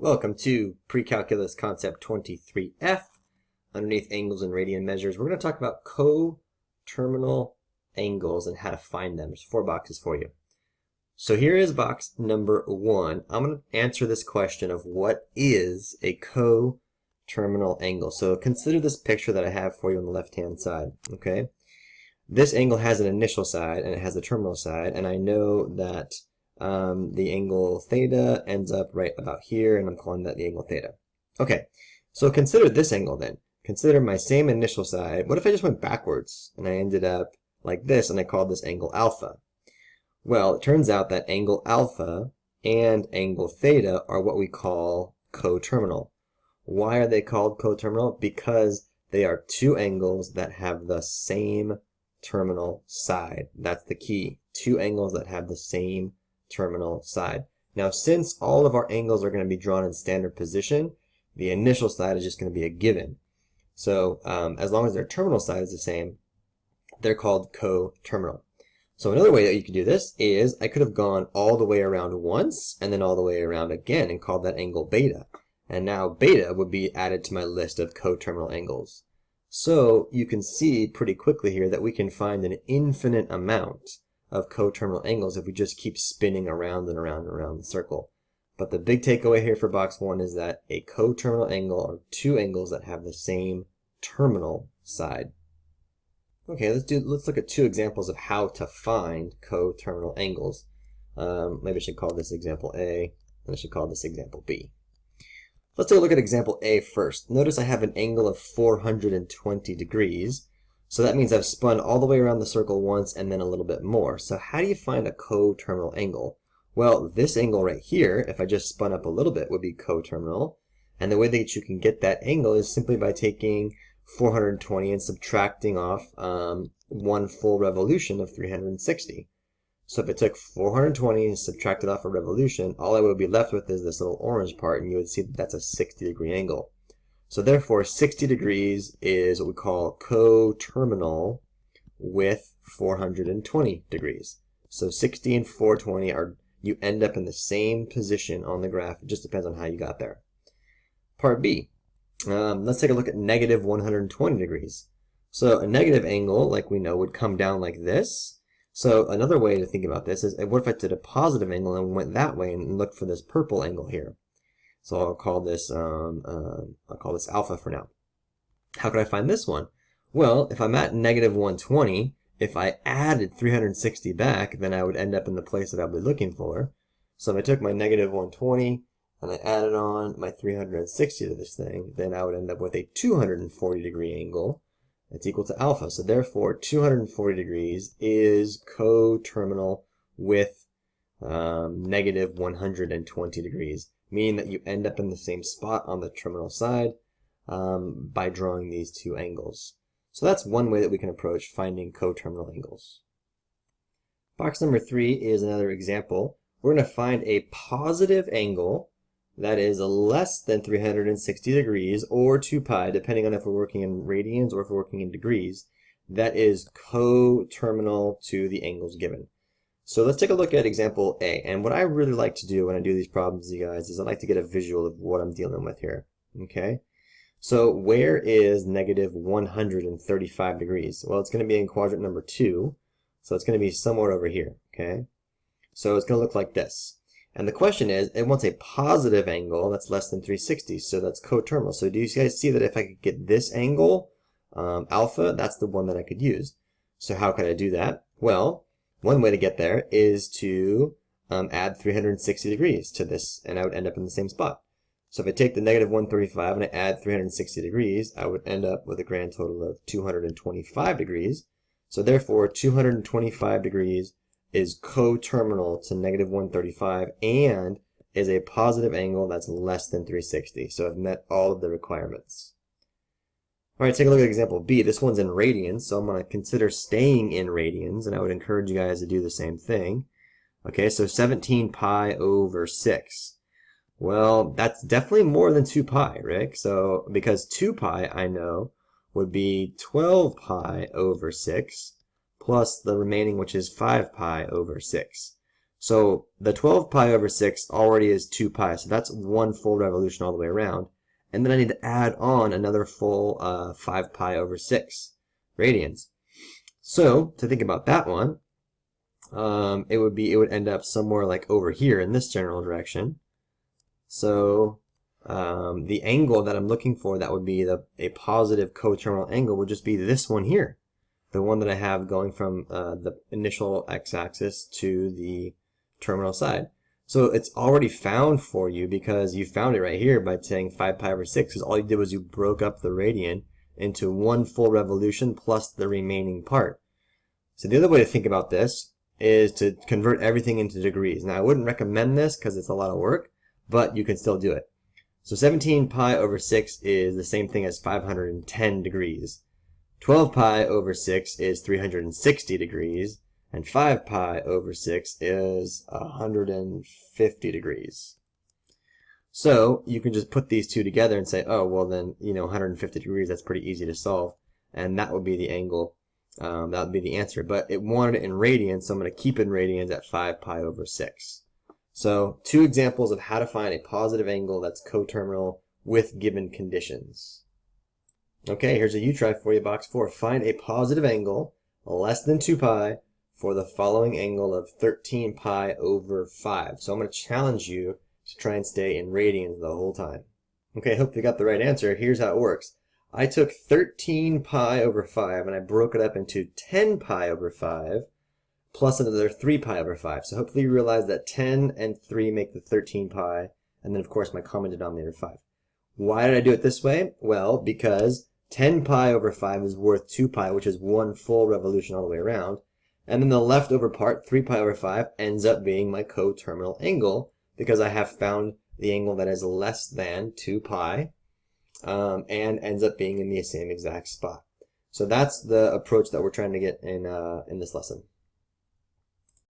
Welcome to Precalculus Concept 23F. Underneath angles and radian measures, we're going to talk about coterminal angles and how to find them. There's 4 boxes for you. So here is box number 1. I'm going to answer this question of what is a coterminal angle. So consider this picture that I have for you on the left-hand side. Okay, this angle has an initial side and it has a terminal side, and I know that the angle theta ends up right about here, and I'm calling that the angle theta. Okay, so consider this angle then. Consider my same initial side. What if I just went backwards and I ended up like this and I called this angle alpha? Well, it turns out that angle alpha and angle theta are what we call coterminal. Why are they called coterminal? Because they are 2 angles that have the same terminal side. That's the key. 2 angles that have the same terminal side. Now, since all of our angles are going to be drawn in standard position, the initial side is just going to be a given. So as long as their terminal side is the same, they're called coterminal. So another way that you could do this is I could have gone all the way around once and then all the way around again and called that angle beta. And now beta would be added to my list of coterminal angles. So you can see pretty quickly here that we can find an infinite amount of coterminal angles if we just keep spinning around and around and around the circle. But the big takeaway here for box 1 is that a coterminal angle are 2 angles that have the same terminal side. Okay, let's look at 2 examples of how to find coterminal angles. Maybe I should call this example A, and I should call this example B. Let's take a look at example A first. Notice I have an angle of 420 degrees. So that means I've spun all the way around the circle once and then a little bit more. So how do you find a coterminal angle? Well, this angle right here, if I just spun up a little bit, would be coterminal. And the way that you can get that angle is simply by taking 420 and subtracting off 1 full revolution of 360. So if it took 420 and subtracted off a revolution, all I would be left with is this little orange part, and you would see that that's a 60-degree angle. So therefore, 60 degrees is what we call coterminal with 420 degrees. So 60 and 420 are, you end up in the same position on the graph. It just depends on how you got there. Part B. Let's take a look at negative 120 degrees. So a negative angle, like we know, would come down like this. So another way to think about this is, what if I did a positive angle and went that way and looked for this purple angle here? So I'll call this alpha for now. How could I find this one? Well, if I'm at negative 120, if I added 360 back, then I would end up in the place that I'll be looking for. So if I took my negative 120 and I added on my 360 to this thing, then I would end up with a 240-degree angle that's equal to alpha. So therefore, 240 degrees is coterminal with negative 120 degrees. Meaning that you end up in the same spot on the terminal side by drawing these 2 angles. So that's one way that we can approach finding coterminal angles. Box number 3 is another example. We're going to find a positive angle that is less than 360 degrees or 2 pi, depending on if we're working in radians or if we're working in degrees, that is coterminal to the angles given. So let's take a look at example A. And what I really like to do when I do these problems, you guys, is I like to get a visual of what I'm dealing with here. Okay? So where is negative 135 degrees? Well, it's going to be in quadrant number 2. So it's going to be somewhere over here. Okay? So it's going to look like this. And the question is, it wants a positive angle that's less than 360. So that's coterminal. So do you guys see that if I could get this angle, alpha, that's the one that I could use. So how could I do that? Well, one way to get there is to add 360 degrees to this, and I would end up in the same spot. So if I take the negative 135 and I add 360 degrees, I would end up with a grand total of 225 degrees. So therefore, 225 degrees is coterminal to negative 135 and is a positive angle that's less than 360. So I've met all of the requirements. All right, take a look at example B. This one's in radians, so I'm going to consider staying in radians, and I would encourage you guys to do the same thing. Okay, so 17 pi over 6. Well, that's definitely more than 2 pi, Rick. So, because 2 pi, I know, would be 12 pi over 6, plus the remaining, which is 5 pi over 6. So the 12 pi over 6 already is 2 pi, so that's one full revolution all the way around. And then I need to add on another full 5 pi over 6 radians. So to think about that one, it would end up somewhere like over here in this general direction. So the angle that I'm looking for, that would be a positive coterminal angle, would just be this one here, the one that I have going from the initial x-axis to the terminal side. So it's already found for you because you found it right here by saying 5 pi over 6, because all you did was you broke up the radian into one full revolution plus the remaining part. So the other way to think about this is to convert everything into degrees. Now I wouldn't recommend this because it's a lot of work, but you can still do it. So 17 pi over 6 is the same thing as 510 degrees. 12 pi over 6 is 360 degrees. And 5 pi over 6 is 150 degrees. So you can just put these two together and say, oh, well then, 150 degrees, that's pretty easy to solve. And that would be the angle. That would be the answer. But it wanted it in radians, so I'm going to keep it in radians at 5 pi over 6. So 2 examples of how to find a positive angle that's coterminal with given conditions. Okay, here's a you try for you, box 4. Find a positive angle less than 2 pi for the following angle of 13 pi over 5. So I'm going to challenge you to try and stay in radians the whole time. Okay, hope you got the right answer. Here's how it works. I took 13 pi over 5 and I broke it up into 10 pi over 5 plus another 3 pi over 5. So hopefully you realize that 10 and 3 make the 13 pi, and then of course my common denominator 5. Why did I do it this way? Well, because 10 pi over 5 is worth 2 pi, which is one full revolution all the way around. And then the leftover part, 3 pi over 5, ends up being my coterminal angle because I have found the angle that is less than 2 pi and ends up being in the same exact spot. So that's the approach that we're trying to get in this lesson.